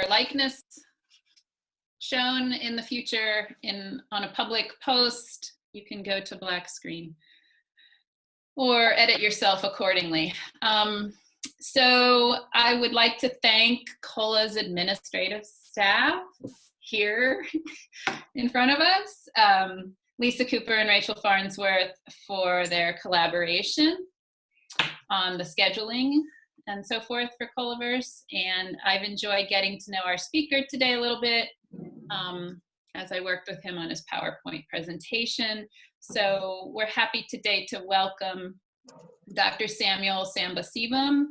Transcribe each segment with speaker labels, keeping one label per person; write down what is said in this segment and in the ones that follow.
Speaker 1: likeness shown in the future on a public post, you can go to black screen or edit yourself accordingly. So I would like to thank CoLA's administrative staff here in front of us, Lisa Cooper and Rachel Farnsworth, for their collaboration on the scheduling and so forth for CoLA-Verse. And I've enjoyed getting to know our speaker today a little bit as I worked with him on his PowerPoint presentation. So we're happy today to welcome Dr. Samuel Sambasivam,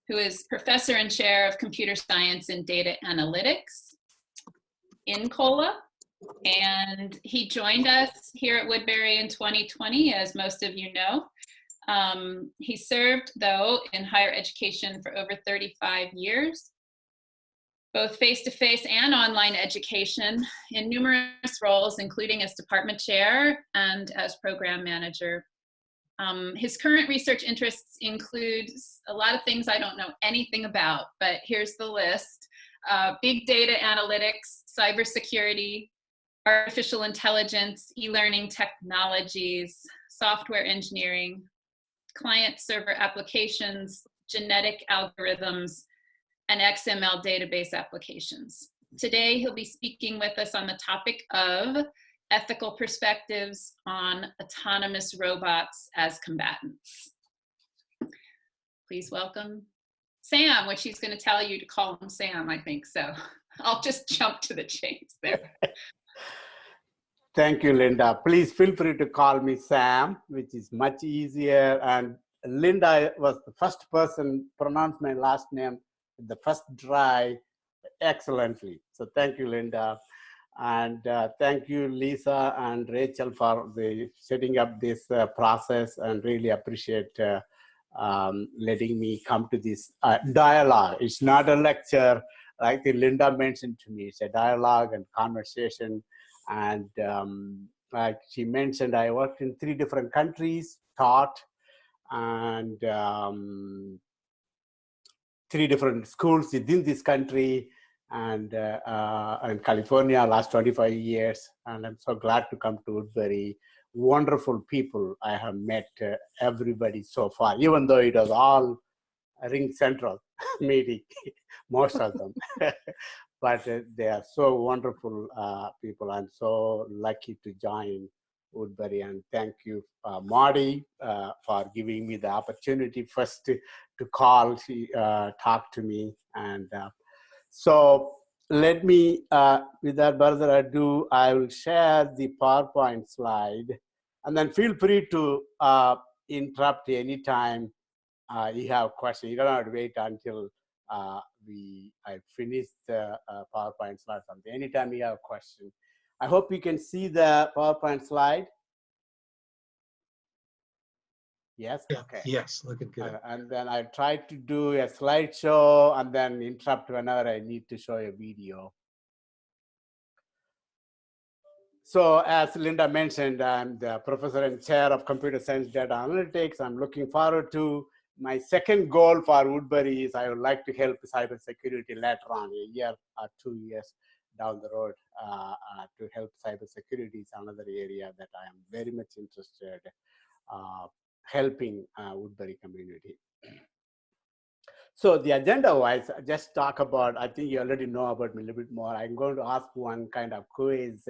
Speaker 1: who is Professor and Chair of Computer Science and Data Analytics in CoLA. And he joined us here at Woodbury in 2020, as most of you know. He served, though, in higher education for over 35 years, both face-to-face and online education in numerous roles, including as department chair and as program manager. His current research interests include a lot of things I don't know anything about, but here's the list. Big data analytics, cybersecurity, artificial intelligence, e-learning technologies, software engineering, client-server applications, genetic algorithms, and XML database applications. Today, he'll be speaking with us on the topic of ethical perspectives on autonomous robots as combatants. Please welcome Sam, which he's going to tell you to call him Sam, I think. So I'll just jump to the chase there.
Speaker 2: Thank you, Linda. Please feel free to call me Sam, which is much easier. And Linda was the first person to pronounce my last name, the first try, excellently. So thank you, Linda. And thank you, Lisa and Rachel, for setting up this process, and really appreciate letting me come to this dialogue. It's not a lecture, like Linda mentioned to me. It's a dialogue and conversation. And like she mentioned, I worked in 3 different countries, taught, and 3 different schools within this country, and in California last 25 years. And I'm so glad to come to Woodbury. Wonderful people I have met, everybody so far, even though it was all Ring Central meeting, most of them. But they are so wonderful people. I'm so lucky to join Woodbury, and thank you, Marty, for giving me the opportunity first to call, talk to me. And so let me, without further ado, I will share the PowerPoint slide, and then feel free to interrupt anytime you have questions. You don't have to wait until I finish the PowerPoint slide. Something. Anytime you have a question. I hope you can see the PowerPoint slide. Yes?
Speaker 3: Yeah,
Speaker 2: okay.
Speaker 3: Yes, looking good.
Speaker 2: And then I try to do a slideshow and then interrupt whenever I need to show a video. So as Linda mentioned, I'm the professor and chair of computer science data analytics. I'm looking forward to my second goal for Woodbury is I would like to help cybersecurity later on, a year or 2 years down the road, to help cybersecurity is another area that I am very much interested helping Woodbury community. So the agenda-wise, just talk about, I think you already know about me a little bit more. I'm going to ask one kind of quiz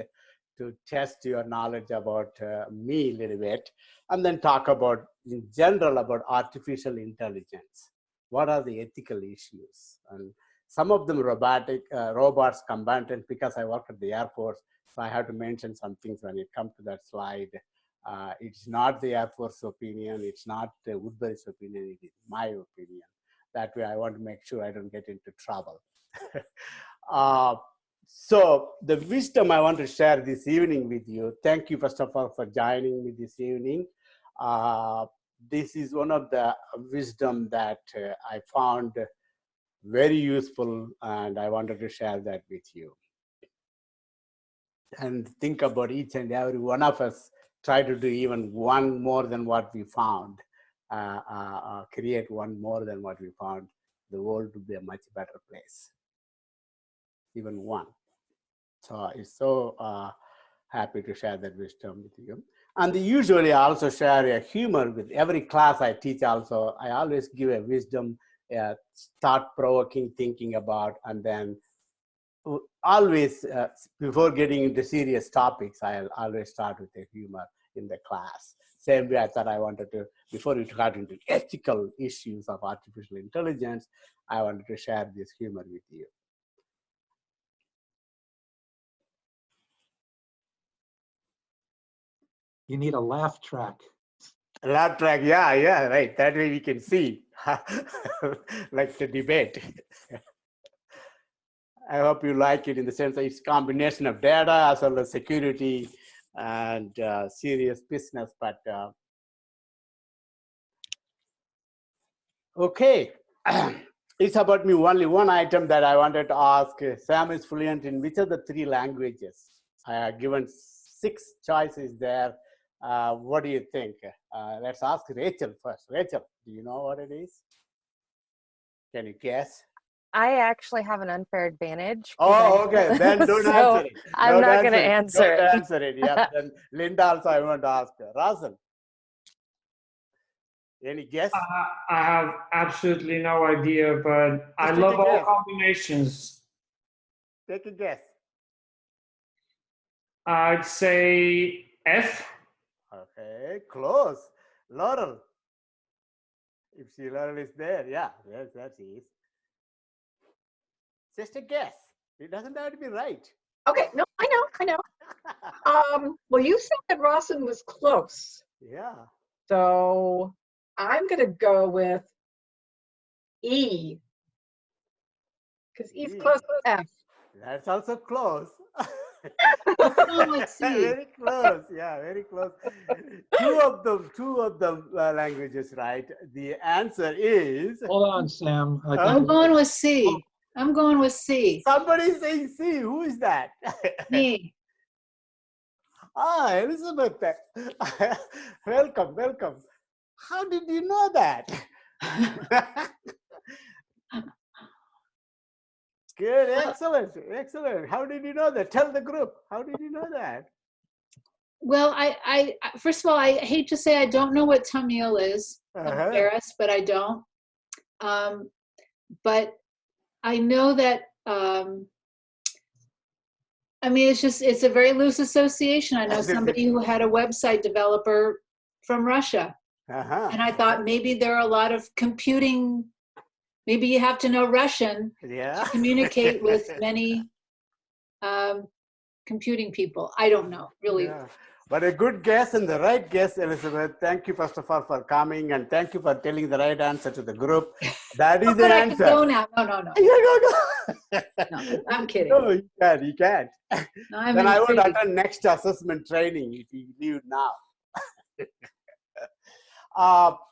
Speaker 2: to test your knowledge about me a little bit, and then talk about, in general, about artificial intelligence. What are the ethical issues? And some of them robots, combatants, because I work at the Air Force, so I have to mention some things when it comes to that slide. It's not the Air Force opinion, it's not Woodbury's opinion, it is my opinion. That way I want to make sure I don't get into trouble. So the wisdom I want to share this evening with you, thank you first of all for joining me this evening. This is one of the wisdom that I found very useful, and I wanted to share that with you. And think about each and every one of us, try to do even one more than what we found, create one more than what we found. The world would be a much better place. even one. So it's so happy to share that wisdom with you. And usually I also share a humor with every class I teach also. I always give a wisdom, thought-provoking thinking about, and then always before getting into serious topics, I'll always start with a humor in the class. Same way I thought I wanted to, before we got into ethical issues of artificial intelligence, I wanted to share this humor with you.
Speaker 3: You need a laugh track.
Speaker 2: A laugh track, yeah, right. That way we can see, like the debate. I hope you like it in the sense that it's a combination of data as well as security and serious business. But okay, it's about me. Only one item that I wanted to ask. Sam is fluent in which of the 3 languages? I have given 6 choices there. What do you think? Let's ask Rachel first. Rachel, do you know what it is? Can you guess?
Speaker 4: I actually have an unfair advantage.
Speaker 2: Oh, okay. Then don't
Speaker 4: so
Speaker 2: answer it.
Speaker 4: I'm not going to answer
Speaker 2: Don't
Speaker 4: it.
Speaker 2: answer it. Yeah. Then Linda also, I want to ask her. Russell, any guess?
Speaker 5: I have absolutely no idea, but I
Speaker 2: Just take
Speaker 5: love
Speaker 2: a
Speaker 5: all
Speaker 2: guess.
Speaker 5: combinations.
Speaker 2: Take a guess.
Speaker 5: I'd say F.
Speaker 2: Okay, close. Laurel. If she Laurel is there, yeah, yes, that is. Just a guess. It doesn't have to be right.
Speaker 6: Okay, no, I know. Well, you said that Rawson was close,
Speaker 2: Yeah.
Speaker 6: so I'm gonna go with E, because E's
Speaker 2: E.
Speaker 6: close to F.
Speaker 2: That's also close.
Speaker 1: Let's see.
Speaker 2: Very close. Yeah, very close. Two of them languages, right? The answer is.
Speaker 3: Hold on, Sam. I
Speaker 1: I'm
Speaker 3: think
Speaker 1: going with C. I'm going with C.
Speaker 2: Somebody saying C. Who is that?
Speaker 1: Me.
Speaker 2: Ah, Elizabeth. Welcome, welcome. How did you know that? Good, excellent, excellent. How did you know that? Tell the group. How did you know that?
Speaker 1: Well, I first of all, I hate to say I don't know what Tamil is. I'm embarrassed, but I don't. But I know that, I mean, it's a very loose association. I know somebody who had a website developer from Russia. And I thought maybe there are a lot of computing, maybe you have to know Russian to communicate with many computing people. I don't know, really.
Speaker 2: Yeah. But a good guess and the right guess, Elizabeth. Thank you, first of all, for coming, and thank you for telling the right answer to the group. That is the
Speaker 1: But
Speaker 2: answer.
Speaker 1: I can go now. No.
Speaker 2: Yeah, go.
Speaker 1: No, I'm kidding.
Speaker 2: No, you can't. You can't.
Speaker 1: No, I'm
Speaker 2: Then I would
Speaker 1: intrigued.
Speaker 2: attend next assessment training if you leave now.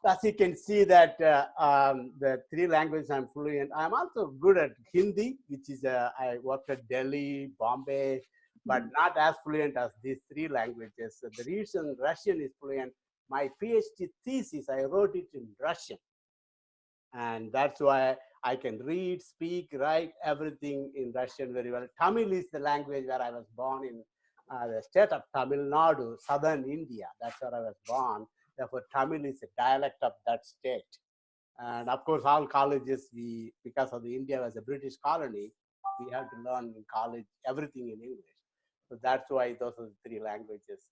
Speaker 2: As you can see that the 3 languages I'm fluent. I'm also good at Hindi, which is I worked at Delhi, Bombay, but not as fluent as these 3 languages. So the reason Russian is fluent, my PhD thesis, I wrote it in Russian. And that's why I can read, speak, write everything in Russian very well. Tamil is the language where I was born in the state of Tamil Nadu, southern India. That's where I was born. Therefore, Tamil is a dialect of that state. And of course, all colleges, because of the India was a British colony, we have to learn in college everything in English. So that's why those are the 3 languages.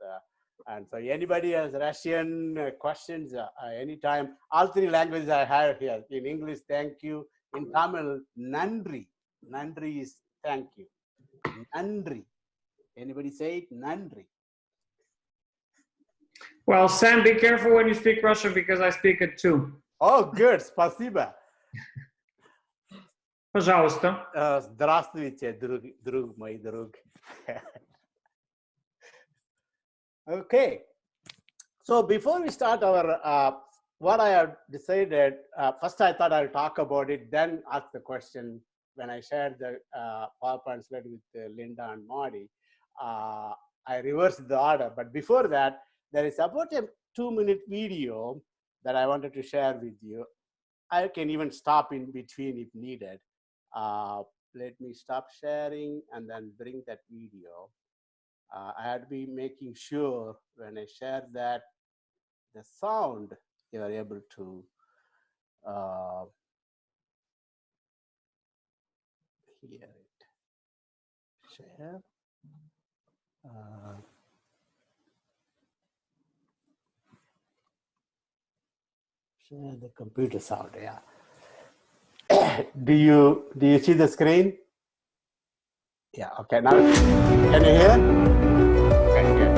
Speaker 2: And so anybody has Russian questions anytime, all 3 languages I have here. In English, thank you. In Tamil, nandri. Nandri is thank you. Nandri. Anybody say it? Nandri.
Speaker 5: Well, Sam, be careful when you speak Russian because I speak it too.
Speaker 2: Oh, good. Спасибо.
Speaker 5: Пожалуйста.
Speaker 2: Здравствуйте, друг мой друг. Okay. So before we start our, what I have decided, first I thought I'll talk about it, then ask the question. When I shared the PowerPoint slide with Linda and Marty, I reversed the order. But before that, there is about a 2-minute video that I wanted to share with you. I can even stop in between if needed. let me stop sharing and then bring that video. I had to be making sure when I share that the sound you are able to hear it. Share. Share the computer sound. Yeah. Do you see the screen? Yeah. Okay. Now can you hear? Okay. Good.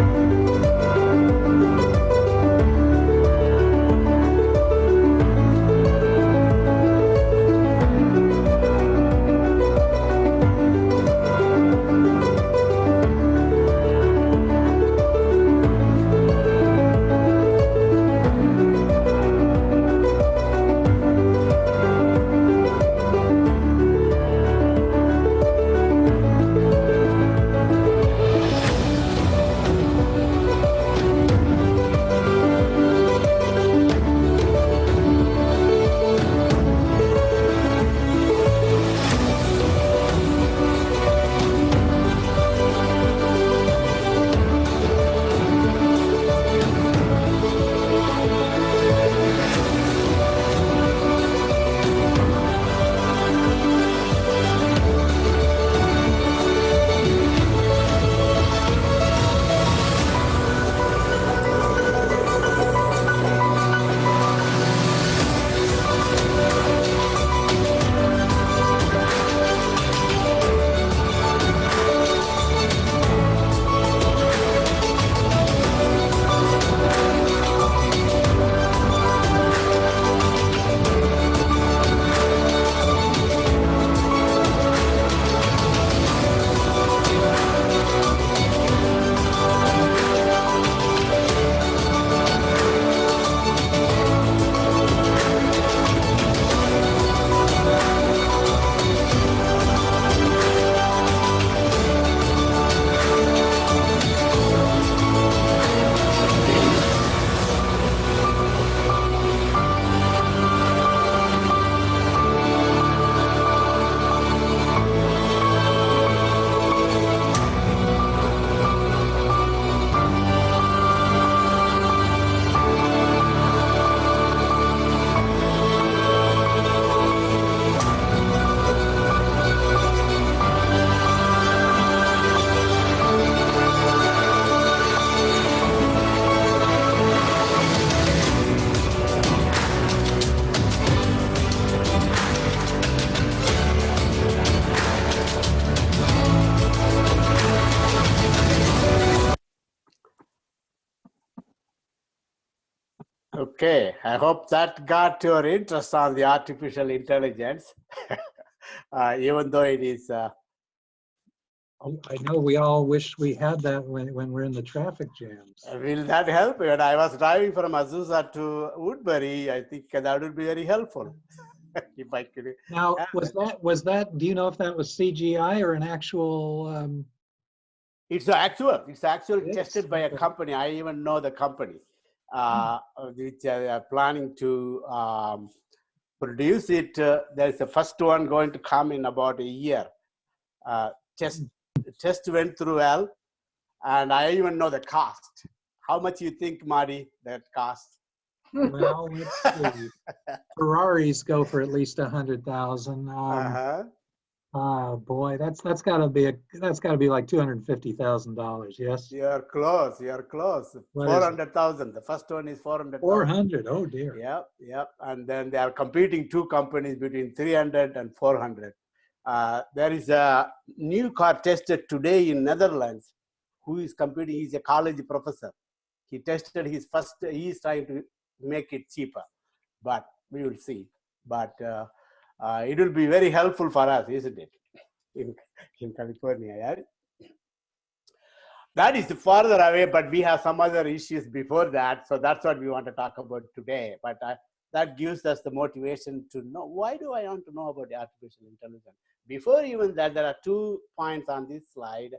Speaker 2: Okay, I hope that got your interest on the artificial intelligence, even though it is.
Speaker 3: I know we all wish we had that when we're in the traffic jams.
Speaker 2: Will that help? When I was driving from Azusa to Woodbury, I think that would be very helpful if I could.
Speaker 3: Now, was that? Do you know if that was CGI or an actual?
Speaker 2: It's actual. It's actually
Speaker 3: It is?
Speaker 2: tested by a
Speaker 3: Okay.
Speaker 2: company. I even know the company, which are planning to produce it. There's the first one going to come in about a year. Test went through well, and I even know the cost. How much you think, Marty, that cost?
Speaker 3: Well, let's see. Ferraris go for at least 100,000. Boy, that's got to be like $250,000. Yes.
Speaker 2: You're close. You're close. 400,000. The first one is 400,000.
Speaker 3: 400. Oh dear.
Speaker 2: Yep, yep. And then they are competing two companies between 300 and 400. There is a new car tested today in Netherlands. Who is competing? He's a college professor. He tested his first. He is trying to make it cheaper, but we will see. But it will be very helpful for us, isn't it? In California, yeah? That is farther away, but we have some other issues before that. So that's what we want to talk about today. But that gives us the motivation to know, why do I want to know about artificial intelligence? Before even that, there are 2 points on this slide.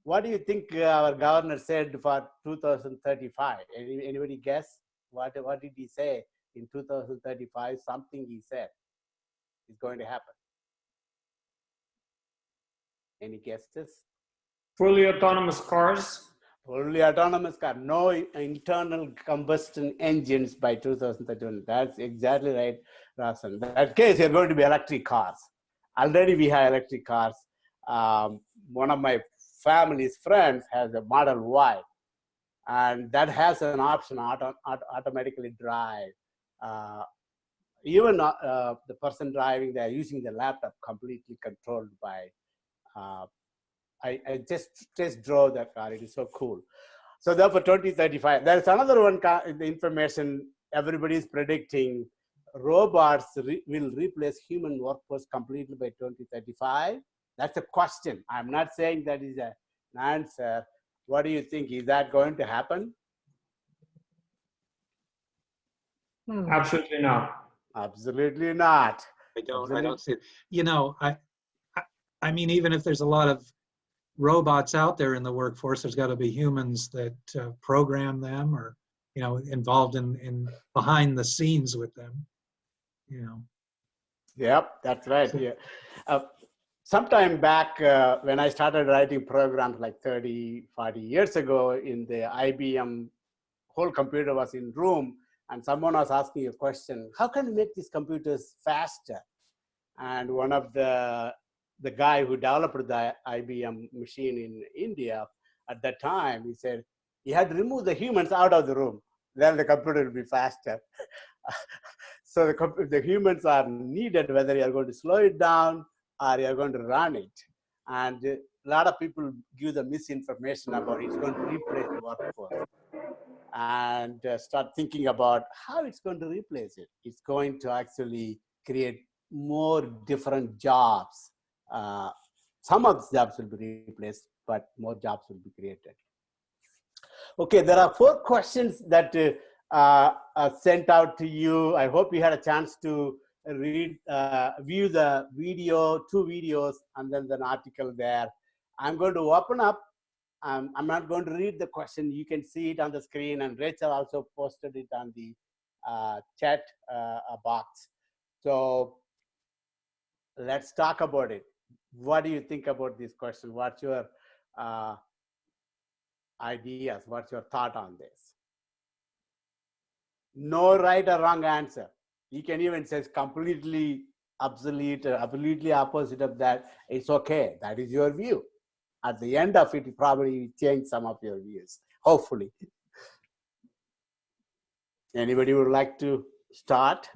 Speaker 2: What do you think our governor said for 2035? Anybody guess? What did he say in 2035? Something he said is going to happen. Any guesses?
Speaker 5: Fully autonomous cars.
Speaker 2: Fully autonomous car, no internal combustion engines by 2031. That's exactly right, Rasan. In that case, you're going to be electric cars. Already we have electric cars. One of my family's friends has a Model Y, and that has an option automatically drive. Even the person driving, they're using the laptop completely controlled by. I just test drove that car. It is so cool. So therefore, 2035. There's another one. The information everybody is predicting: robots will replace human workforce completely by 2035. That's a question. I'm not saying that is an answer. What do you think? Is that going to happen?
Speaker 5: Absolutely not.
Speaker 2: Absolutely not.
Speaker 3: I don't see it. You know, I mean, even if there's a lot of robots out there in the workforce, there's got to be humans that program them, or, you know, involved in behind the scenes with them, you know.
Speaker 2: Yep, that's right. Yeah. Sometime back when I started writing programs like 30, 40 years ago in the IBM, whole computer was in room, and someone was asking a question: how can we make these computers faster? And one of the guy who developed the IBM machine in India at that time, he said he had to remove the humans out of the room, then the computer will be faster. So the humans are needed, whether you are going to slow it down or you are going to run it. And a lot of people give the misinformation about it's going to replace the workforce, and start thinking about how it's going to replace it. It's going to actually create more different jobs. Some of the jobs will be replaced, but more jobs will be created. Okay, there are 4 questions that are sent out to you. I hope you had a chance to read, view the video, 2 videos, and then an article there. I'm going to open up. I'm not going to read the question. You can see it on the screen, and Rachel also posted it on the chat box. So let's talk about it. What do you think about this question? What's your ideas? What's your thought on this? No right or wrong answer. You can even say it's completely obsolete or completely opposite of that. It's okay. That is your view. At the end of it, you probably change some of your views, hopefully. Anybody would like to start?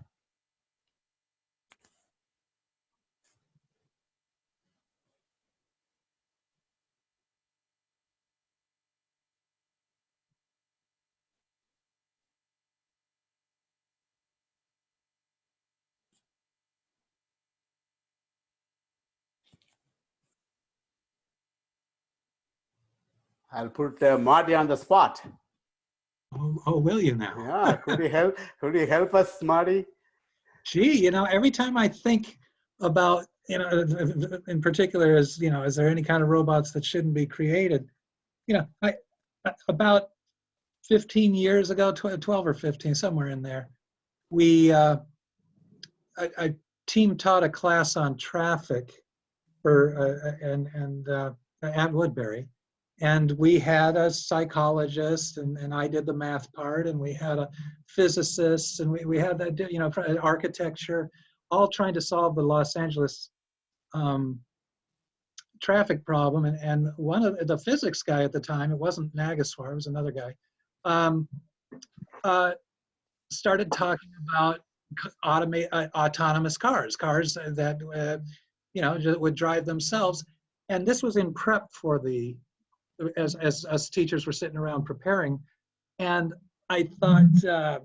Speaker 2: I'll put Marty on the spot.
Speaker 3: Oh, will you now?
Speaker 2: Yeah, could you help us, Marty?
Speaker 3: Gee, you know, every time I think about, you know, in particular, as, you know, is there any kind of robots that shouldn't be created? You know, about 15 years ago, 12 or 15, somewhere in there, we, a team taught a class on traffic for, at Woodbury. And we had a psychologist, and I did the math part, and we had a physicist, and we had that, you know, architecture, all trying to solve the Los Angeles traffic problem. And one of the physics guy at the time, it wasn't Nagaswar, it was another guy, started talking about autonomous cars that you know, would drive themselves. And this was in prep for the, as us teachers were sitting around preparing, and I thought,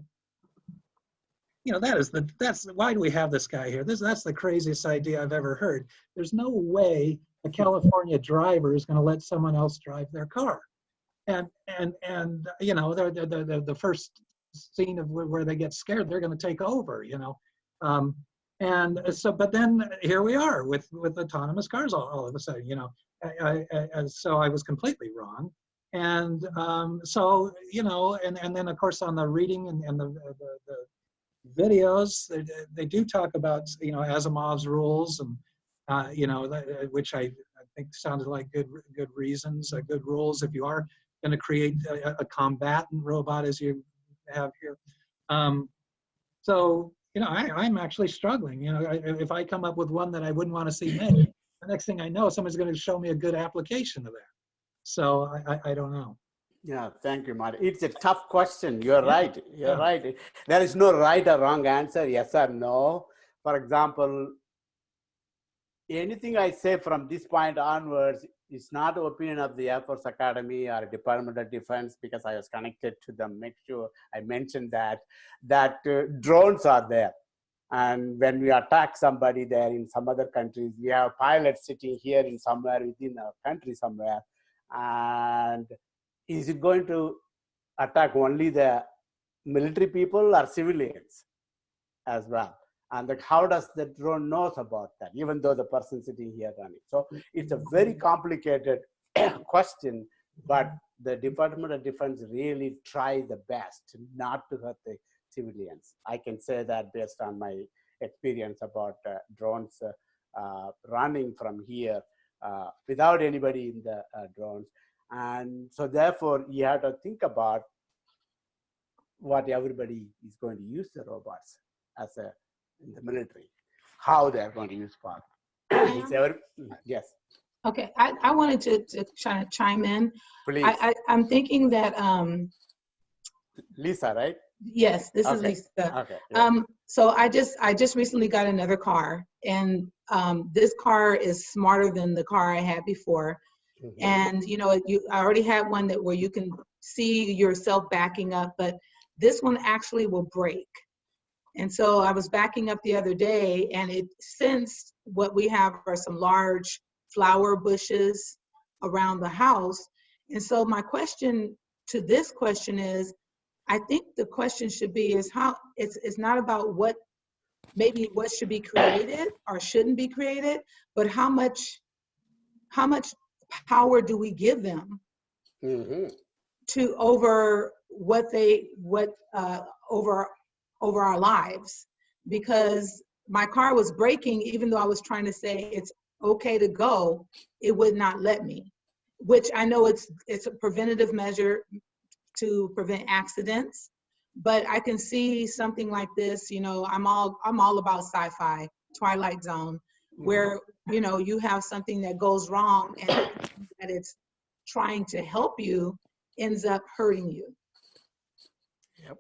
Speaker 3: you know, that's why do we have this guy here? That's the craziest idea I've ever heard. There's no way a California driver is going to let someone else drive their car, and you know, the first scene of where they get scared, they're going to take over, you know, and so, but then here we are with autonomous cars all of a sudden, you know. So I was completely wrong, and so, you know, and then of course on the reading and the videos, they do talk about, you know, Asimov's rules, and you know, which I think sounded like good reasons, good rules. If you are going to create a combatant robot, as you have here, so I'm actually struggling. If I come up with one that I wouldn't want to see made, the next thing I know, someone's going to show me a good application of that. So I don't know.
Speaker 2: Yeah, thank you, Marty. It's a tough question. You're right. You're right. There is no right or wrong answer, yes or no. For example, anything I say from this point onwards is not the opinion of the Air Force Academy or Department of Defense, because I was connected to them. Make sure I mentioned that drones are there. And when we attack somebody there in some other countries, we have pilots sitting here in somewhere within our country somewhere. And is it going to attack only the military people or civilians as well? And how does the drone knows about that, even though the person sitting here running? So it's a very complicated question, but the Department of Defense really try the best not to hurt the civilians. I can say that based on my experience about drones running from here without anybody in the drones. And so therefore, you have to think about what everybody is going to use the robots as in the military, how they're going to use for. Yes.
Speaker 6: Okay, I wanted to try to chime in.
Speaker 2: Please.
Speaker 6: I'm thinking that,
Speaker 2: Lisa, right?
Speaker 6: yes, this is
Speaker 2: Okay.
Speaker 6: Lisa.
Speaker 2: Okay. Yeah.
Speaker 6: So I just recently got another car, and this car is smarter than the car I had before.
Speaker 2: Mm-hmm.
Speaker 6: And I already had one where you can see yourself backing up, but this one actually will brake. And so I was backing up the other day, and it sensed what we have are some large flower bushes around the house. And so my question to this question is, I think the question should be is how it's not about what should be created or shouldn't be created, but how much power do we give them
Speaker 2: Mm-hmm.
Speaker 6: to over our lives? Because my car was braking, even though I was trying to say it's okay to go, it would not let me, which I know it's a preventative measure to prevent accidents. But I can see something like this, I'm all about sci-fi, Twilight Zone, where you have something that goes wrong and that it's trying to help you ends up hurting you.
Speaker 2: Yep.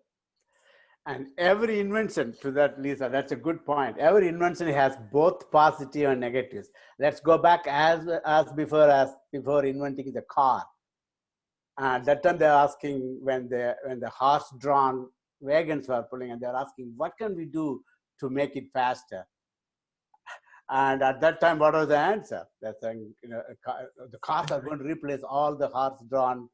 Speaker 2: And every invention, to that, Lisa, that's a good point. Every invention has both positive and negatives. Let's go back as before inventing the car. And that time they're asking when the horse-drawn wagons were pulling, and they're asking, what can we do to make it faster? And at that time, what was the answer? They're saying, the cars are going to replace all the horse-drawn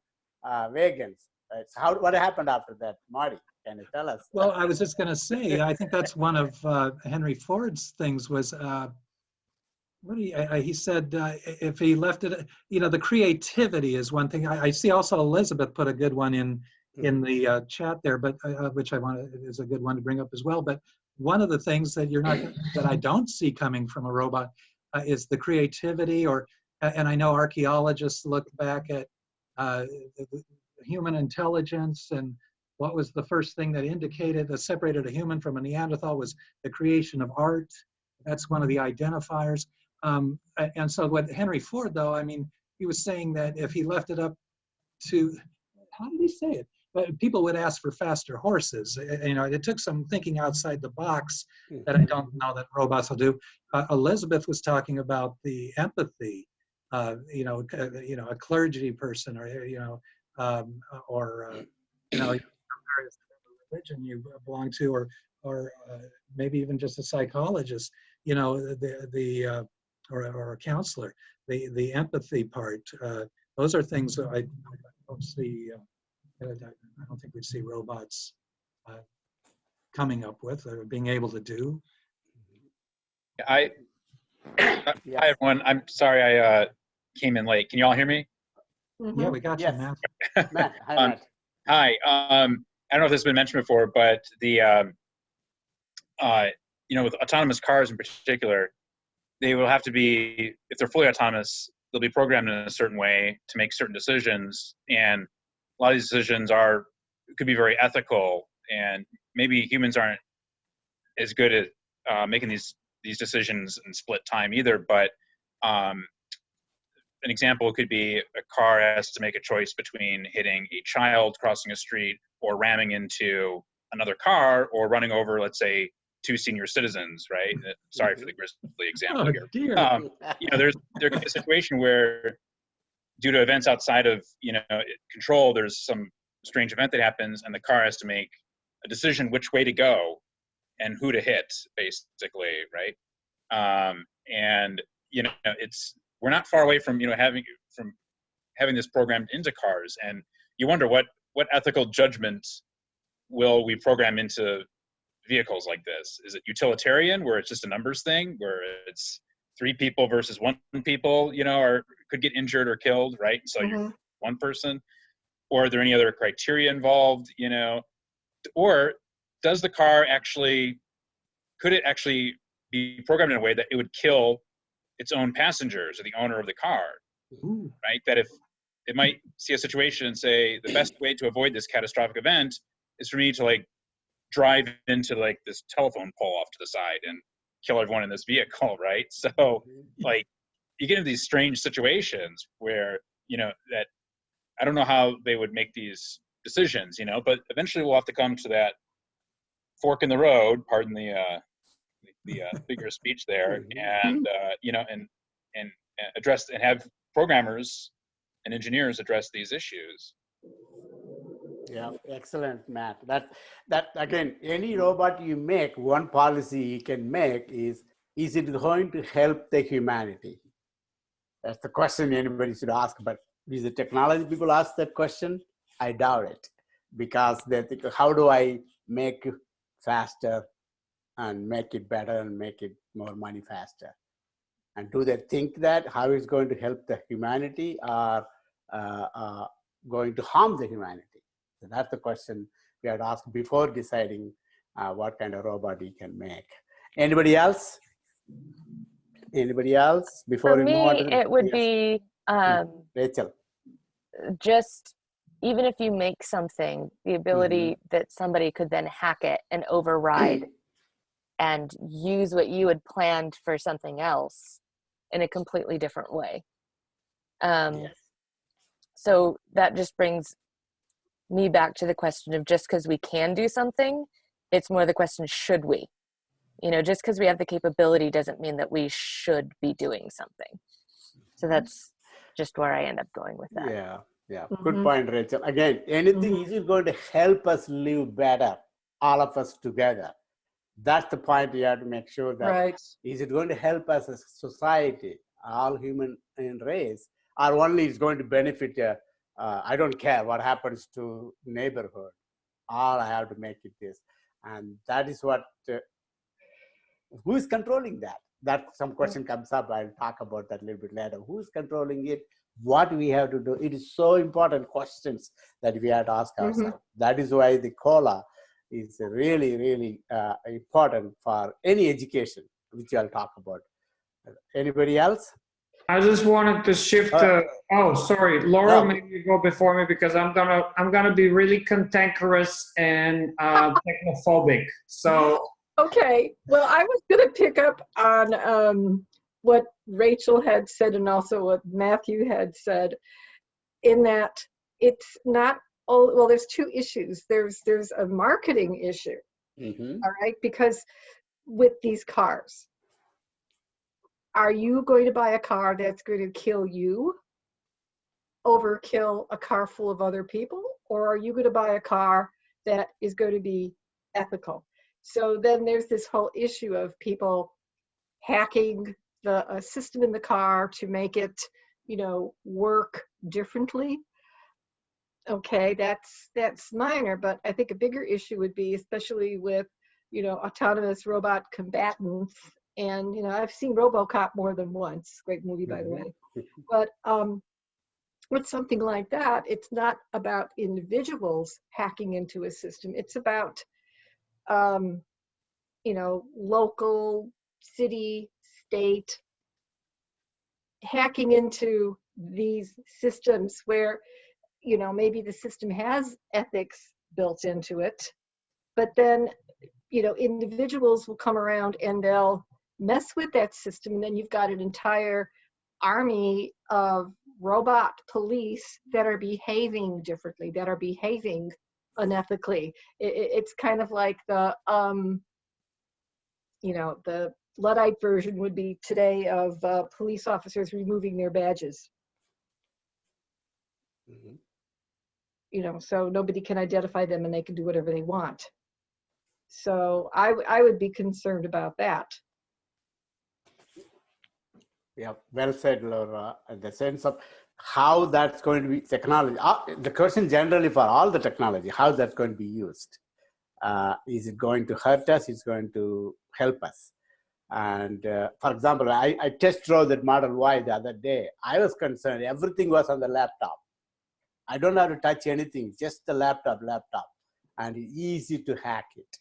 Speaker 2: wagons. Right? So what happened after that, Marty? Can you tell us?
Speaker 3: Well, I was just going to say, I think that's one of Henry Ford's things was, he said if he left it, the creativity is one thing. I see also Elizabeth put a good one in the chat there, but which is a good one to bring up as well. But one of the things that that I don't see coming from a robot is the creativity, and I know archaeologists look back at the human intelligence, and what was the first thing that separated a human from a Neanderthal was the creation of art. That's one of the identifiers. And so with Henry Ford, though, he was saying that if he left it up to, how did he say it? But people would ask for faster horses. It took some thinking outside the box that I don't know that robots will do. Elizabeth was talking about the empathy, a clergy person, or religion you belong to, or maybe even just a psychologist, or a counselor. The empathy part. Those are things that I don't see. I don't think we'd see robots coming up with or being able to do.
Speaker 7: Hi everyone. I'm sorry I came in late. Can you all hear me?
Speaker 6: Mm-hmm.
Speaker 3: Yeah, we got you, Matt.
Speaker 2: Matt, hi, Matt.
Speaker 7: Hi. I don't know if this has been mentioned before, but the with autonomous cars in particular, they will have to be, if they're fully autonomous, they'll be programmed in a certain way to make certain decisions, and a lot of these decisions could be very ethical, and maybe humans aren't as good at making these decisions in split time either. But an example could be a car has to make a choice between hitting a child crossing a street or ramming into another car or running over, let's say, 2 senior citizens, right? Sorry for the grisly example
Speaker 3: Oh,
Speaker 7: here.
Speaker 3: dear.
Speaker 7: There could be a situation where, due to events outside of control, there's some strange event that happens, and the car has to make a decision which way to go and who to hit, basically, right? And we're not far away from having this programmed into cars, and you wonder what ethical judgments will we program into vehicles like this? Is it utilitarian, where it's just a numbers thing, where it's 3 people versus 1 people, or could get injured or killed, right? So you're 1 person, or are there any other criteria involved, or does the car could it actually be programmed in a way that it would kill its own passengers or the owner of the car, right? That if it might see a situation and say, the best way to avoid this catastrophic event is for me to drive into this telephone pole off to the side and kill everyone in this vehicle, right? So you get into these strange situations where, that I don't know how they would make these decisions, but eventually we'll have to come to that fork in the road, pardon the figure of speech there, and and address and have programmers and engineers address these issues.
Speaker 2: Yeah, excellent, Matt. That again, any robot you make, one policy you can make is it going to help the humanity? That's the question anybody should ask. But is the technology people ask that question? I doubt it, because they think, how do I make it faster and make it better and make it more money faster? And do they think that how it's going to help the humanity or going to harm the humanity? So that's the question we had to ask before deciding what kind of robot you can make. Anybody else? Anybody else? Before
Speaker 4: For
Speaker 2: we move on
Speaker 4: me,
Speaker 2: to the,
Speaker 4: it would
Speaker 2: yes.
Speaker 4: be
Speaker 2: Rachel.
Speaker 4: just, even if you make something, the ability that somebody could then hack it and override and use what you had planned for something else in a completely different way.
Speaker 2: Yes.
Speaker 4: So that just brings me back to the question of, just because we can do something, it's more the question, should we? Just because we have the capability doesn't mean that we should be doing something. So that's just where I end up going with that.
Speaker 2: Yeah. Good point, Rachel. Again, anything is it going to help us live better, all of us together? That's the point you have to make sure that is it going to help us as a society, all human race, or only it's going to benefit I don't care what happens to neighborhood. All I have to make it this. And that is what, who is controlling that? That some question comes up. I'll talk about that a little bit later. Who is controlling it? What we have to do? It is so important questions that we have to ask ourselves. That is why the CoLA is really, really important for any education, which I'll talk about. Anybody else?
Speaker 5: I just wanted to shift. Oh, sorry, Laura, maybe you go before me, because I'm gonna be really cantankerous and technophobic. So.
Speaker 8: Okay. Well, I was gonna pick up on what Rachel had said and also what Matthew had said, in that it's not. Well, there's 2 issues. There's a marketing issue, all right? Because with these cars, are you going to buy a car that's going to kill you, overkill a car full of other people, or are you going to buy a car that is going to be ethical? So then there's this whole issue of people hacking the system in the car to make it, work differently. Okay, that's minor, but I think a bigger issue would be, especially with, autonomous robot combatants. And, I've seen RoboCop more than once. Great movie, by the way. But with something like that, it's not about individuals hacking into a system. It's about, local, city, state, hacking into these systems where, you know, maybe the system has ethics built into it, but then, you know, individuals will come around and they'll mess with that system, and then you've got an entire army of robot police that are behaving differently, that are behaving unethically. It's kind of like the, you know, the Luddite version would be today of police officers removing their badges.
Speaker 2: Mhm.
Speaker 8: You know, so nobody can identify them and they can do whatever they want. So I would be concerned about that.
Speaker 2: Yeah, well said, Laura. In the sense of how that's going to be technology. The question generally for all the technology, how that's going to be used. Is it going to hurt us? Is it going to help us? And for example, I test drove that Model Y the other day. I was concerned everything was on the laptop. I don't have to touch anything, just the laptop, and it's easy to hack it.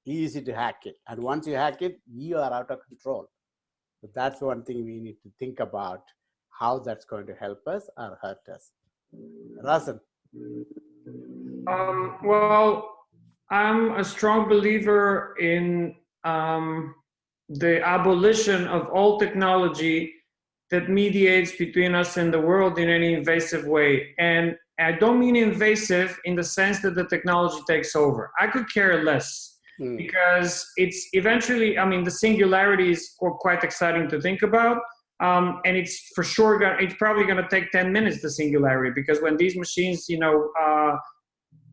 Speaker 2: Easy to hack it. And once you hack it, you are out of control. So that's one thing we need to think about, how that's going to help us or hurt us. Rasan.
Speaker 5: Well, I'm a strong believer in the abolition of all technology that mediates between us and the world in any invasive way. And I don't mean invasive in the sense that the technology takes over. I could care less. Because it's eventually, I mean, the singularity is quite exciting to think about. And it's for sure, it's probably going to take 10 minutes, the singularity, because when these machines, you know,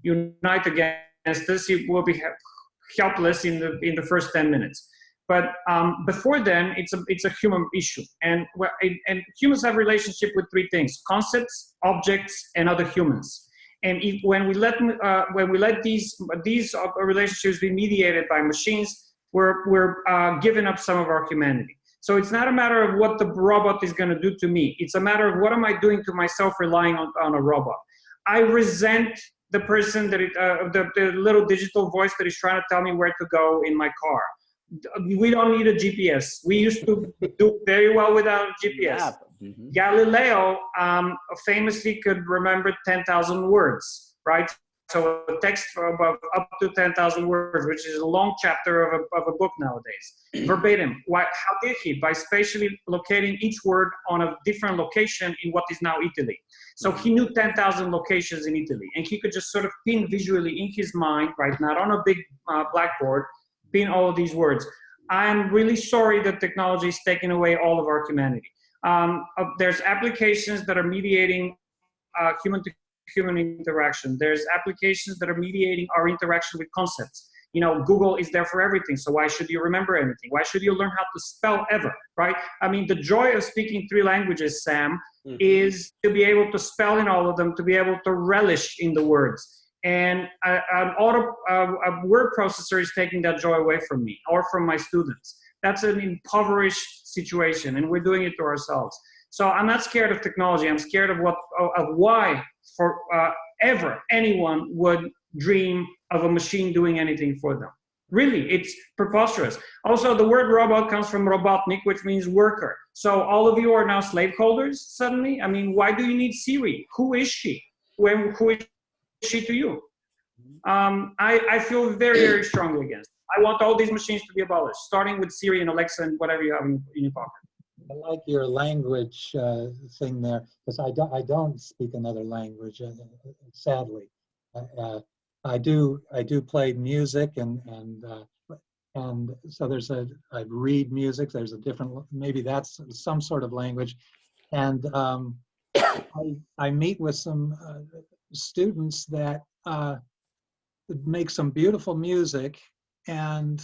Speaker 5: unite against us, it will be helpless in the first 10 minutes. But before then, it's a human issue. And humans have relationship with three things: concepts, objects, and other humans. And when we let these relationships be mediated by machines, we're giving up some of our humanity. So it's not a matter of what the robot is going to do to me. It's a matter of what am I doing to myself relying on a robot. I resent the person that the little digital voice that is trying to tell me where to go in my car. We don't need a GPS. We used to do very well without a GPS. Yeah. Mm-hmm. Galileo famously could remember 10,000 words, right? So a text of up to 10,000 words, which is a long chapter of a book nowadays. Verbatim. How did he? By spatially locating each word on a different location in what is now Italy. So he knew 10,000 locations in Italy, and he could just sort of pin visually in his mind, right, not on a big blackboard, pin all of these words. I'm really sorry that technology is taking away all of our humanity. There's applications that are mediating human-to-human interaction. There's applications that are mediating our interaction with concepts. You know, Google is there for everything, so why should you remember anything? Why should you learn how to spell ever, right? I mean, the joy of speaking 3 languages, Sam, is to be able to spell in all of them, to be able to relish in the words. And a word processor is taking that joy away from me or from my students. That's an impoverished situation, and we're doing it to ourselves. So I'm not scared of technology. I'm scared of why ever anyone would dream of a machine doing anything for them. Really, it's preposterous. Also, the word robot comes from robotnik, which means worker. So all of you are now slaveholders suddenly? I mean, why do you need Siri? Who is she? Who is she to you? I feel very, very strongly against it. I want all these machines to be abolished, starting with Siri and Alexa and whatever you have in your pocket.
Speaker 3: I like your language thing there, because I don't speak another language, sadly. I do play music and so I read music. There's a different, maybe that's some sort of language, and I meet with some students that make some beautiful music and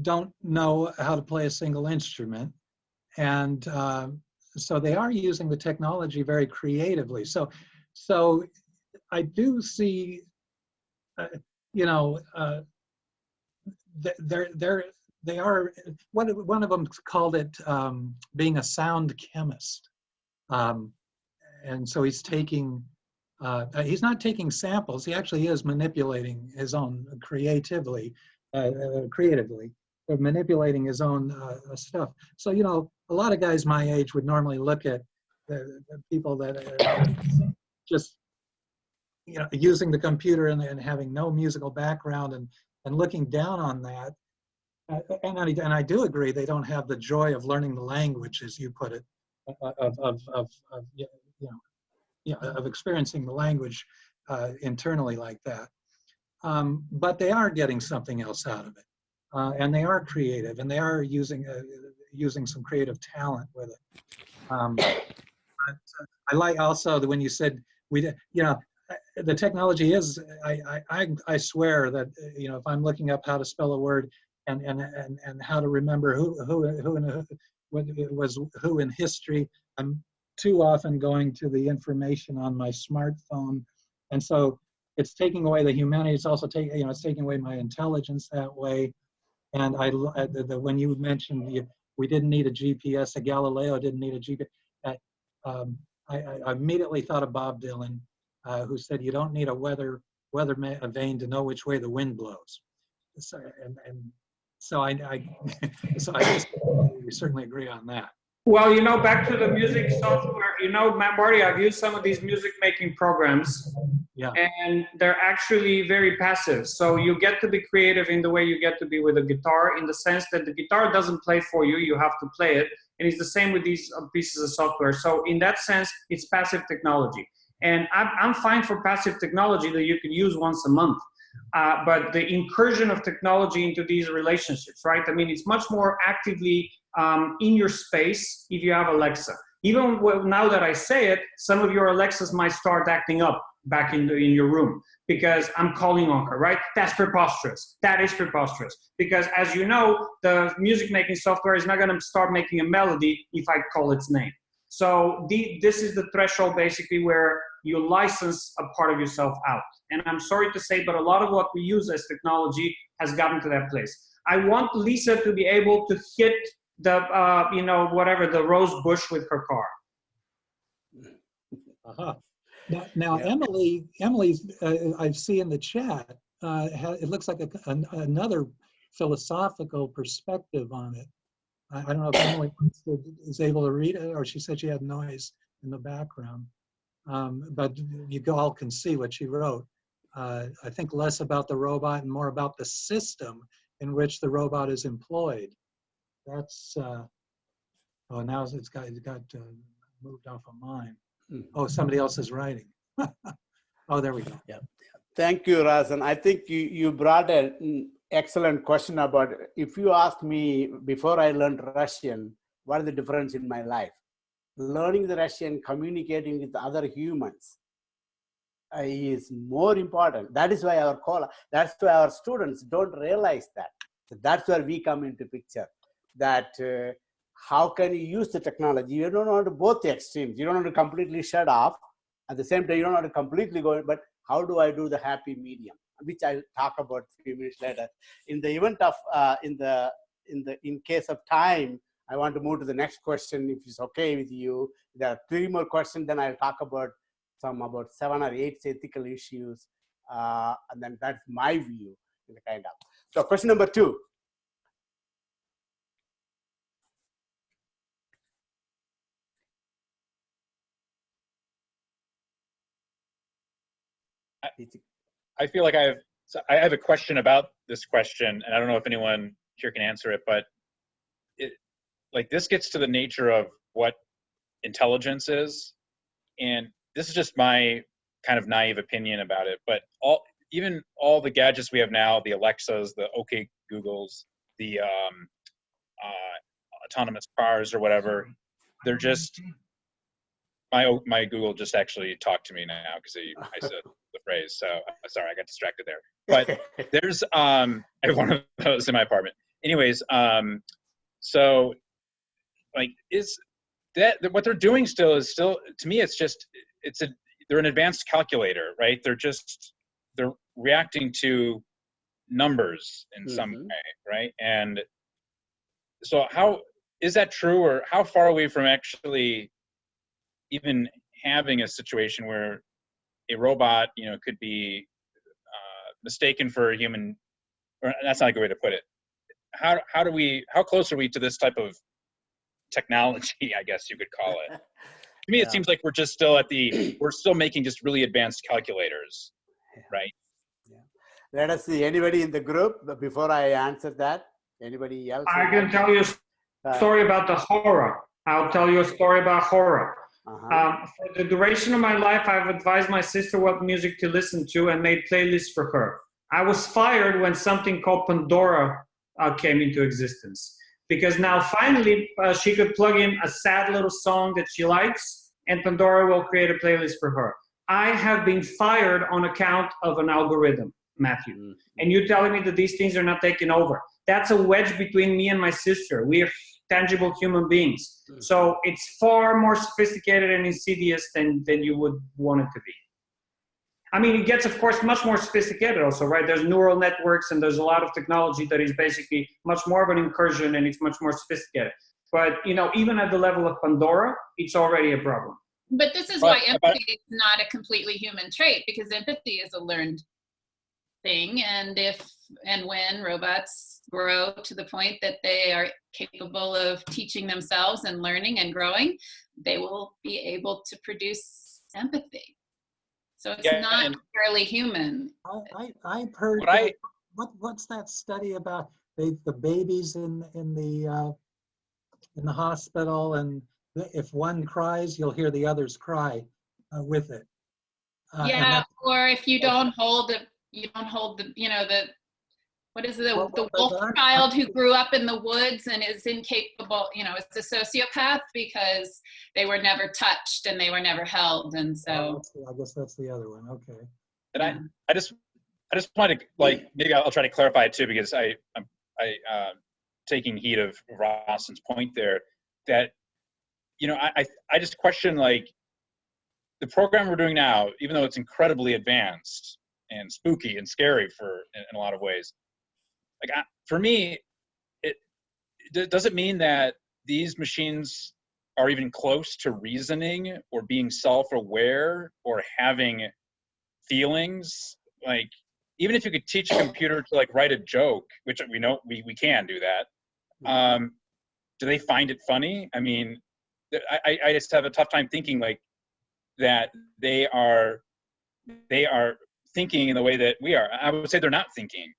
Speaker 3: don't know how to play a single instrument. And so they are using the technology very creatively. So I do see, you know, they are, one of them called it being a sound chemist. And so he's not taking samples, he actually is manipulating his own creatively, for manipulating his own stuff. So, you know, a lot of guys my age would normally look at the people that are just, you know, using the computer and having no musical background and looking down on that. And I do agree they don't have the joy of learning the language, as you put it, of experiencing the language internally like that. But they are getting something else out of it, and they are creative, and they are using some creative talent with it. But I like also that when you said the technology is. I swear that if I'm looking up how to spell a word and how to remember who in history, I'm too often going to the information on my smartphone, and so it's taking away the humanity. It's also it's taking away my intelligence that way. And when you mentioned we didn't need a GPS, a Galileo didn't need a GPS. I immediately thought of Bob Dylan, who said you don't need a weather vane to know which way the wind blows. So I guess we certainly agree on that.
Speaker 5: Well, back to the music software, Marty, I've used some of these music making programs, and they're actually very passive. So you get to be creative in the way you get to be with a guitar, in the sense that the guitar doesn't play for you, you have to play it. And it's the same with these pieces of software. So in that sense, it's passive technology. And I'm fine for passive technology that you can use once a month. But the incursion of technology into these relationships, right? I mean, it's much more actively in your space if you have Alexa. Even now that I say it, some of your Alexas might start acting up back in your room because I'm calling on her, right? That's preposterous. That is preposterous. Because as you know, the music making software is not going to start making a melody if I call its name. So this is the threshold basically where you license a part of yourself out. And I'm sorry to say, but a lot of what we use as technology has gotten to that place. I want Lisa to be able to hit the, the rose bush with her car.
Speaker 3: Uh-huh. Now Emily's, I see in the chat, it looks like another philosophical perspective on it. I don't know if Emily is able to read it, or she said she had noise in the background. But you all can see what she wrote. I think less about the robot and more about the system in which the robot is employed. That's, now it's got moved off of mine. Oh, somebody else is writing. Oh, there we go.
Speaker 2: Yeah. Thank you, Razan. I think you brought an excellent question about, if you ask me before I learned Russian, what is the difference in my life? Learning the Russian, communicating with other humans is more important. That is why our CoLA, that's why our students don't realize that. So that's where we come into picture, that how can you use the technology? You don't want to both the extremes. You don't want to completely shut off. At the same time, you don't want to completely go, but how do I do the happy medium? Which I'll talk about a few minutes later. In the event of, in case of time, I want to move to the next question, if it's okay with you. There are 3 more questions, then I'll talk about 7 or 8 ethical issues, and then that's my view, kind of. So question number 2.
Speaker 7: I feel like I have a question about this question, and I don't know if anyone here can answer it, but this gets to the nature of what intelligence is, and this is just my kind of naive opinion about it, but even all the gadgets we have now, the Alexas, the OK Googles, the autonomous cars or whatever, they're just, my Google just actually talked to me now because I said the phrase, so sorry, I got distracted there. But there's I have one of those in my apartment. Anyways, so is that what they're doing still to me, they're an advanced calculator, right? They're reacting to numbers in some way, right? And so how is that true, or how far are we from actually even having a situation where a robot, could be mistaken for a human, or that's not a good way to put it. how close are we to this type of technology, I guess you could call it? To me, it seems like we're just still we're still making just really advanced calculators, right?
Speaker 2: Yeah. Let us see, anybody in the group, before I answer that, anybody else?
Speaker 5: I can tell you a story about the horror. I'll tell you a story about horror. For the duration of my life, I've advised my sister what music to listen to and made playlists for her. I was fired when something called Pandora came into existence, because now finally she could plug in a sad little song that she likes and Pandora will create a playlist for her. I have been fired on account of an algorithm, Matthew. And you're telling me that these things are not taking over. That's a wedge between me and my sister. We are tangible human beings. So it's far more sophisticated and insidious than you would want it to be. I mean, it gets, of course, much more sophisticated also, right? There's neural networks and there's a lot of technology that is basically much more of an incursion and it's much more sophisticated. But, you know, even at the level of Pandora, it's already a problem.
Speaker 1: But this is why empathy is not a completely human trait, because empathy is a learned thing. And if and when robots grow to the point that they are capable of teaching themselves and learning and growing, they will be able to produce empathy. So it's not purely human.
Speaker 3: I've heard what's that study about the babies in the hospital, and if one cries, you'll hear the others cry with it.
Speaker 1: Yeah, or if you don't hold the, you know, what is it, the wolf child who grew up in the woods and is incapable, you know, is a sociopath because they were never touched and they were never held. And so
Speaker 3: I guess that's the other one. Okay.
Speaker 7: And I just wanted to, like, maybe I'll try to clarify it too, because I'm taking heed of Rawson's point there, that, you know, I just question, like, the program we're doing now, even though it's incredibly advanced and spooky and scary in a lot of ways, like, for me, does it mean that these machines are even close to reasoning or being self-aware or having feelings? Like, even if you could teach a computer to, like, write a joke, which we know we can do that, do they find it funny? I mean, I just have a tough time thinking, like, that they are thinking in the way that we are. I would say they're not thinking.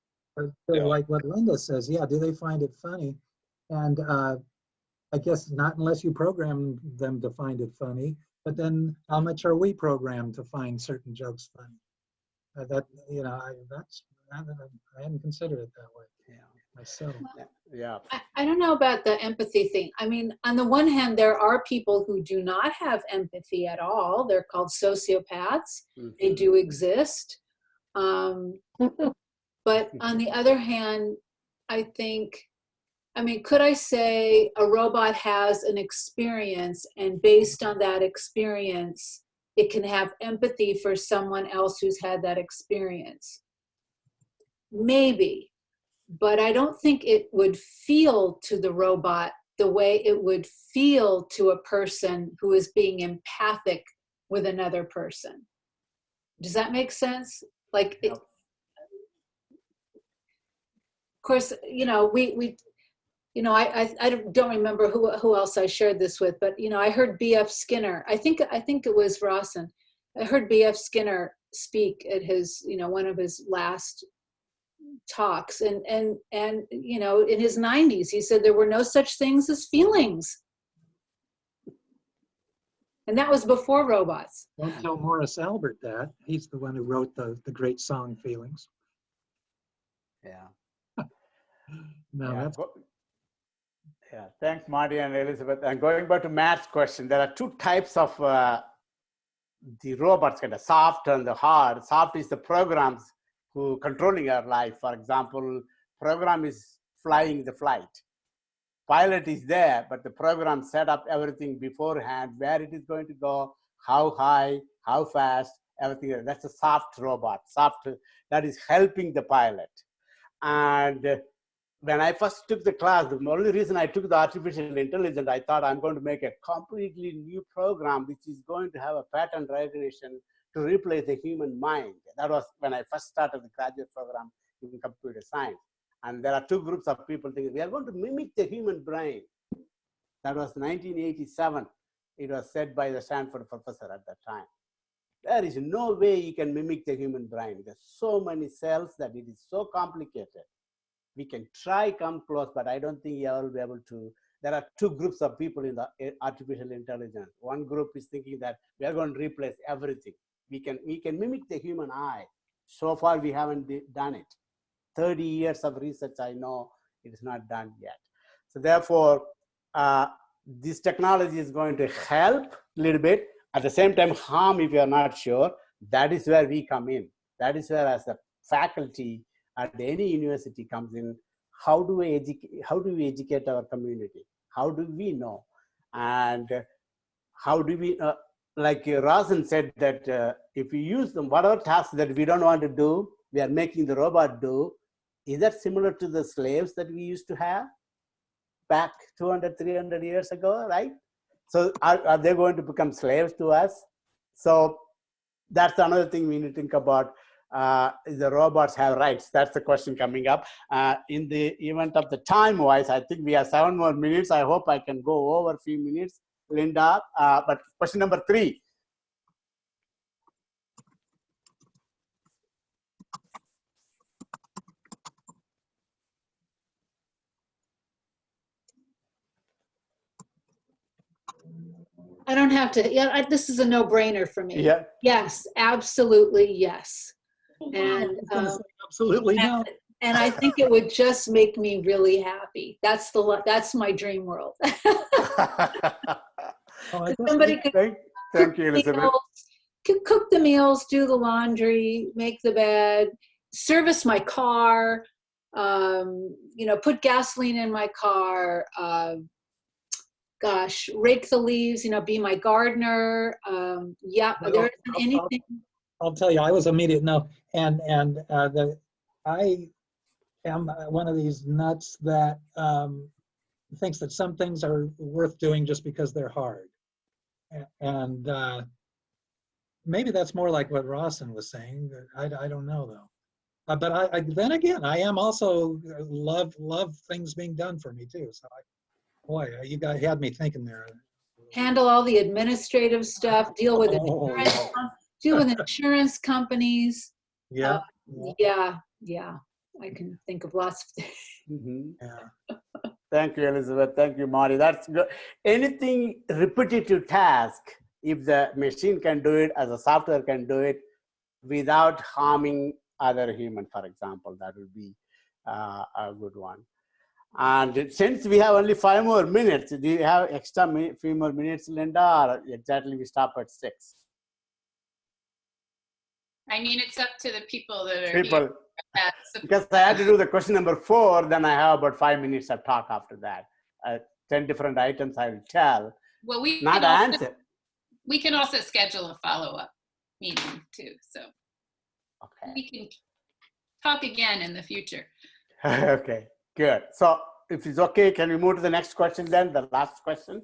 Speaker 3: Like what Linda says, yeah, do they find it funny? And I guess not unless you program them to find it funny, but then how much are we programmed to find certain jokes funny? That, you know, I hadn't considered it that way myself.
Speaker 2: Yeah.
Speaker 9: I don't know about the empathy thing. I mean, on the one hand, there are people who do not have empathy at all. They're called sociopaths. They do exist. But on the other hand, I think, I mean, could I say a robot has an experience, and based on that experience, it can have empathy for someone else who's had that experience? Maybe, but I don't think it would feel to the robot the way it would feel to a person who is being empathic with another person. Does that make sense? Like, it, of course, you know, we you know, I don't remember who else I shared this with, but, you know, I heard B.F. Skinner. I think it was Rawson. I heard B.F. Skinner speak at his, you know, one of his last talks, and you know, in his 90s, he said there were no such things as feelings. And that was before robots.
Speaker 3: Don't tell Morris Albert that. He's the one who wrote the great song Feelings.
Speaker 2: Yeah.
Speaker 3: No,
Speaker 2: yeah, thanks, Marty and Elizabeth. And going back to Matt's question, there are two types of the robots, kind of soft and the hard. Soft is the programs who controlling our life. For example, program is flying the flight. Pilot is there, but the program set up everything beforehand, where it is going to go, how high, how fast, everything. That's a soft robot, soft, that is helping the pilot. And when I first took the class, the only reason I took the artificial intelligence, I thought I'm going to make a completely new program which is going to have a pattern recognition to replace the human mind. That was when I first started the graduate program in computer science. And there are two groups of people thinking, we are going to mimic the human brain. That was 1987. It was said by the Stanford professor at that time. There is no way you can mimic the human brain. There's so many cells that it is so complicated. We can try come close, but I don't think you will be able to. There are two groups of people in the artificial intelligence. One group is thinking that we are going to replace everything. We can mimic the human eye. So far, we haven't done it. 30 years of research, I know it is not done yet. So therefore, this technology is going to help a little bit. At the same time, harm if you are not sure. That is where we come in. That is where, as a faculty at any university comes in. How do we educate our community? How do we know? And how do we, like Rosen said, that if we use them, whatever tasks that we don't want to do, we are making the robot do. Is that similar to the slaves that we used to have back 200, 300 years ago, right? So are they going to become slaves to us? So that's another thing we need to think about. The robots have rights? That's the question coming up. In the event of the time-wise, I think we have 7 more minutes. I hope I can go over a few minutes, Linda. But question number 3.
Speaker 9: I don't have to, yeah, this is a no-brainer for me.
Speaker 2: Yeah.
Speaker 9: Yes, absolutely yes. And
Speaker 3: Absolutely no.
Speaker 9: and I think it would just make me really happy. That's my dream world. Somebody could
Speaker 2: Thank you, Elizabeth.
Speaker 9: Cook the meals, do the laundry, make the bed, service my car, put gasoline in my car, gosh, rake the leaves, be my gardener. Yeah, there isn't anything.
Speaker 3: I'll tell you, I was immediate no, and I am one of these nuts that thinks that some things are worth doing just because they're hard, and maybe that's more like what Rawson was saying. I don't know though, but then again, I am also love things being done for me too. So boy, you guys had me thinking there.
Speaker 9: Handle all the administrative stuff. Deal with insurance companies.
Speaker 3: Yeah.
Speaker 9: Yeah. I can think of lots of things.
Speaker 2: Mm-hmm.
Speaker 3: Yeah.
Speaker 2: Thank you, Elizabeth. Thank you, Marty. That's good. Anything repetitive task, if the machine can do it, as a software can do it, without harming other human, for example, that would be a good one. And since we have only 5 more minutes, do you have extra few more minutes, Linda, or exactly we stop at 6?
Speaker 1: I mean, it's up to the people that are
Speaker 2: People.
Speaker 1: here.
Speaker 2: Because I had to do the question number 4, then I have about 5 minutes of talk after that. 10 different items I will tell.
Speaker 1: Well, we can also schedule a follow-up meeting too. So
Speaker 2: okay.
Speaker 1: We can talk again in the future.
Speaker 2: Okay, good. So if it's okay, can we move to the next question then, the last question?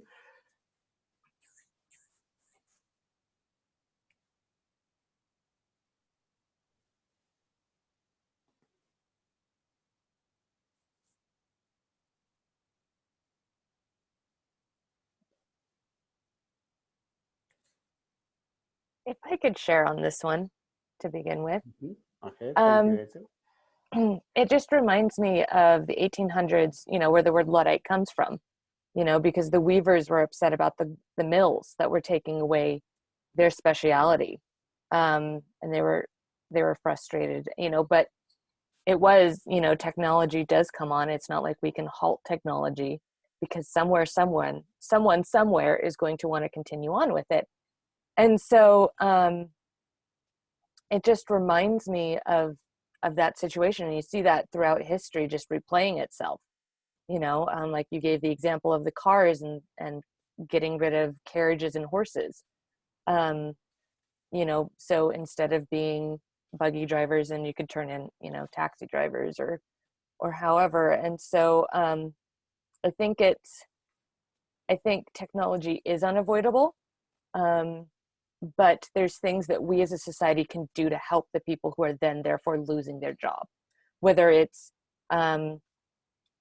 Speaker 4: If I could share on this one to begin with.
Speaker 2: Mm-hmm. Okay, thank you.
Speaker 4: It just reminds me of the 1800s, where the word Luddite comes from, because the weavers were upset about the mills that were taking away their speciality. And they were frustrated, but it was, technology does come on. It's not like we can halt technology, because someone somewhere is going to want to continue on with it. And so it just reminds me of that situation. And you see that throughout history just replaying itself, like you gave the example of the cars and getting rid of carriages and horses. So instead of being buggy drivers, and you could turn in, taxi drivers or however. And so I think technology is unavoidable. But there's things that we as a society can do to help the people who are then therefore losing their job, whether it's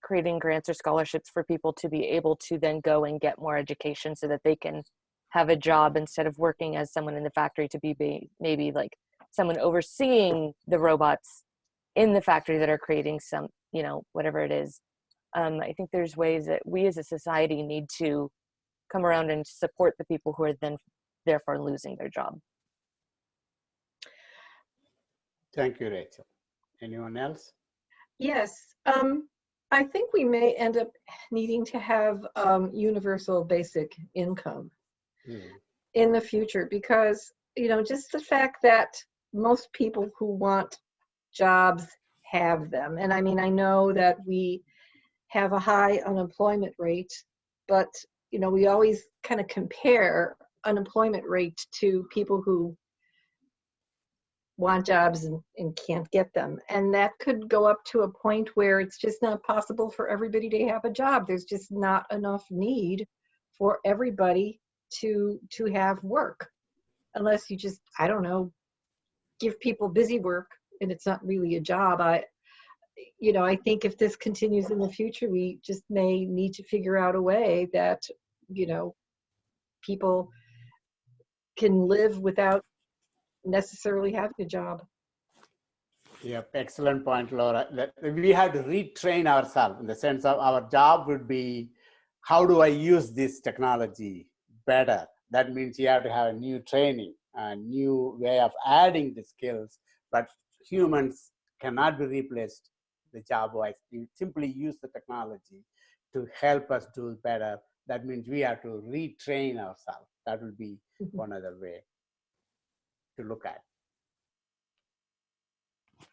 Speaker 4: creating grants or scholarships for people to be able to then go and get more education so that they can have a job instead of working as someone in the factory, to be maybe like someone overseeing the robots in the factory that are creating some, you know, whatever it is. I think there's ways that we as a society need to come around and support the people who are then therefore losing their job.
Speaker 2: Thank you, Rachel. Anyone else?
Speaker 8: Yes. I think we may end up needing to have universal basic income in the future, because, you know, just the fact that most people who want jobs have them. And I mean, I know that we have a high unemployment rate, but, you know, we always kind of compare unemployment rate to people who want jobs and can't get them. And that could go up to a point where it's just not possible for everybody to have a job. There's just not enough need for everybody to have work, unless you just, I don't know, give people busy work and it's not really a job. I think if this continues in the future, we just may need to figure out a way that, you know, people can live without necessarily having a job.
Speaker 2: Yep, excellent point, Laura. That we have to retrain ourselves in the sense of our job would be, how do I use this technology better? That means you have to have a new training, a new way of adding the skills, but humans cannot be replaced the job-wise. You simply use the technology to help us do better. That means we have to retrain ourselves. That would be one other way to look at.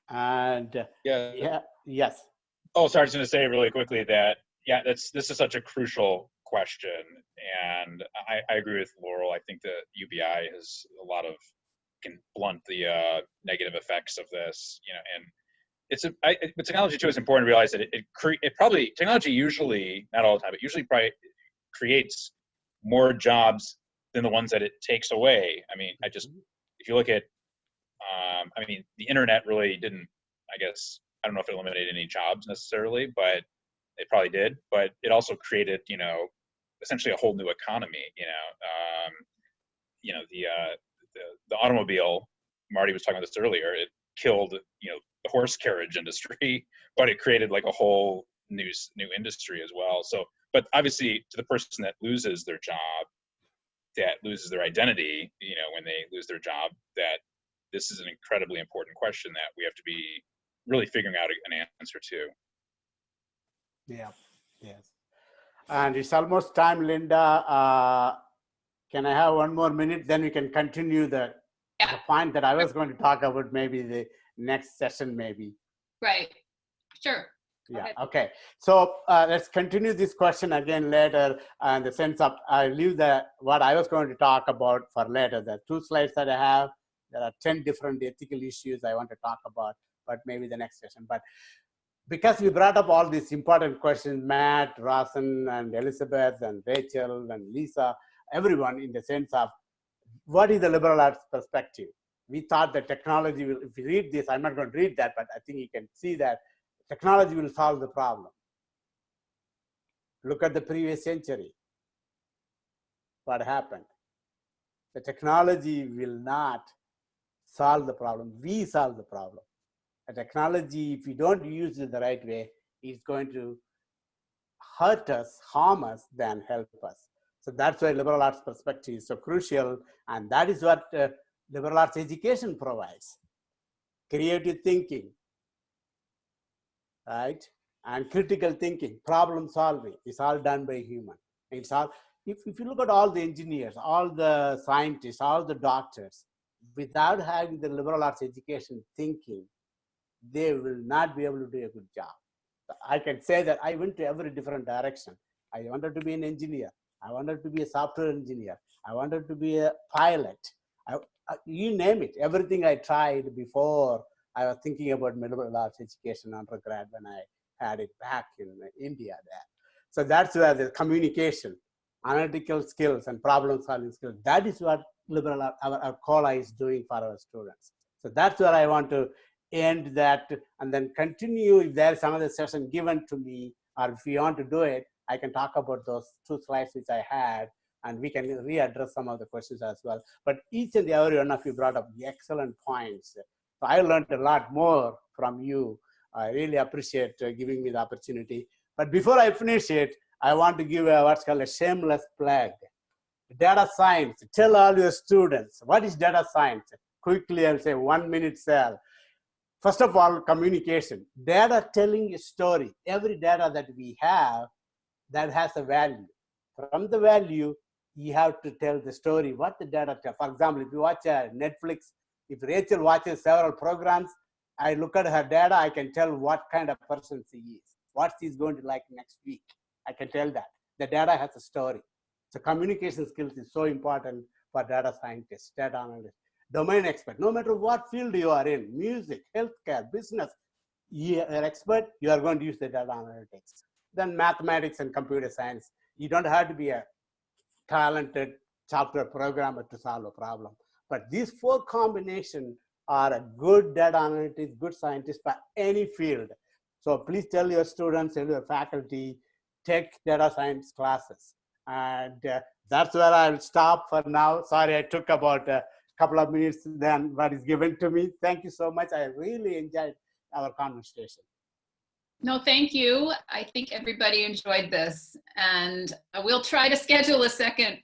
Speaker 2: And yes.
Speaker 7: Oh, sorry, I was going to say really quickly that, this is such a crucial question. And I agree with Laurel. I think that UBI has a lot of, can blunt the negative effects of this, you know, and but technology too is important to realize that technology usually, not all the time, but usually probably creates more jobs than the ones that it takes away. I mean, if you look at, the internet really didn't, I don't know if it eliminated any jobs necessarily, but it probably did. But it also created, you know, essentially a whole new economy. The automobile, Marty was talking about this earlier, it killed, you know, the horse carriage industry, but it created like a whole new industry as well. So, but obviously to the person that loses their job, that loses their identity, you know, when they lose their job, that this is an incredibly important question that we have to be really figuring out an answer to.
Speaker 2: Yeah, yes. And it's almost time, Linda. Can I have one more minute? Then we can continue the point that I was going to talk about, maybe the next session, maybe.
Speaker 1: Right, sure.
Speaker 2: Yeah, okay. So let's continue this question again later, in the sense of, I leave what I was going to talk about for later. The 2 slides that I have, there are 10 different ethical issues I want to talk about, but maybe the next session. But because we brought up all these important questions, Matt, Rosen, and Elizabeth, and Rachel, and Lisa, everyone, in the sense of, what is the liberal arts perspective? We thought that technology will, if you read this, I'm not going to read that, but I think you can see that technology will solve the problem. Look at the previous century. What happened? The technology will not solve the problem. We solve the problem. The technology, if you don't use it the right way, is going to hurt us, harm us, than help us. So that's why liberal arts perspective is so crucial. And that is what liberal arts education provides. Creative thinking, right? And critical thinking, problem solving, is all done by human. It's all, if you look at all the engineers, all the scientists, all the doctors, without having the liberal arts education thinking, they will not be able to do a good job. I can say that I went to every different direction. I wanted to be an engineer. I wanted to be a software engineer. I wanted to be a pilot. You name it. Everything I tried before I was thinking about liberal arts education undergrad when I had it back in India there. So that's where the communication, analytical skills, and problem solving skills, that is what liberal our CoLA is doing for our students. So that's where I want to end that and then continue. If there's some other session given to me, or if you want to do it, I can talk about those 2 slides which I had, and we can readdress some of the questions as well. But each and every one of you brought up excellent points. So I learned a lot more from you. I really appreciate giving me the opportunity. But before I finish it, I want to give what's called a shameless plug. Data science. Tell all your students, what is data science? Quickly, I'll say 1 minute cell. First of all, communication. Data telling a story. Every data that we have, that has a value. From the value, you have to tell the story, what the data tells. For example, if you watch Netflix, if Rachel watches several programs, I look at her data, I can tell what kind of person she is, what she's going to like next week. I can tell that. The data has a story. So communication skills is so important for data scientists, data analysts, domain expert. No matter what field you are in, music, healthcare, business, you are an expert, you are going to use the data analytics. Then mathematics and computer science. You don't have to be a talented software programmer to solve a problem. But these 4 combinations are a good data analytics, good scientist for any field. So please tell your students, tell your faculty, take data science classes. And that's where I'll stop for now. Sorry, I took about a couple of minutes than what is given to me. Thank you so much. I really enjoyed our conversation.
Speaker 1: No, thank you. I think everybody enjoyed this, and we'll try to schedule a second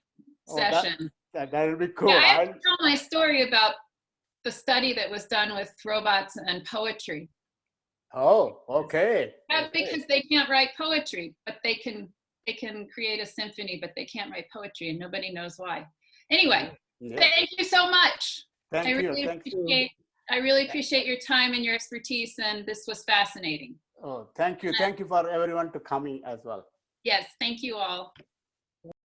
Speaker 1: session.
Speaker 2: That'll be cool.
Speaker 1: Yeah, I have to tell my story about the study that was done with robots and poetry.
Speaker 2: Oh, okay.
Speaker 1: Yeah, because they can't write poetry, but they can create a symphony, but they can't write poetry, and nobody knows why. Anyway, thank you so much.
Speaker 2: Thank you.
Speaker 1: I really appreciate your time and your expertise, and this was fascinating.
Speaker 2: Oh, thank you. Thank you for everyone to coming as well.
Speaker 1: Yes, thank you all.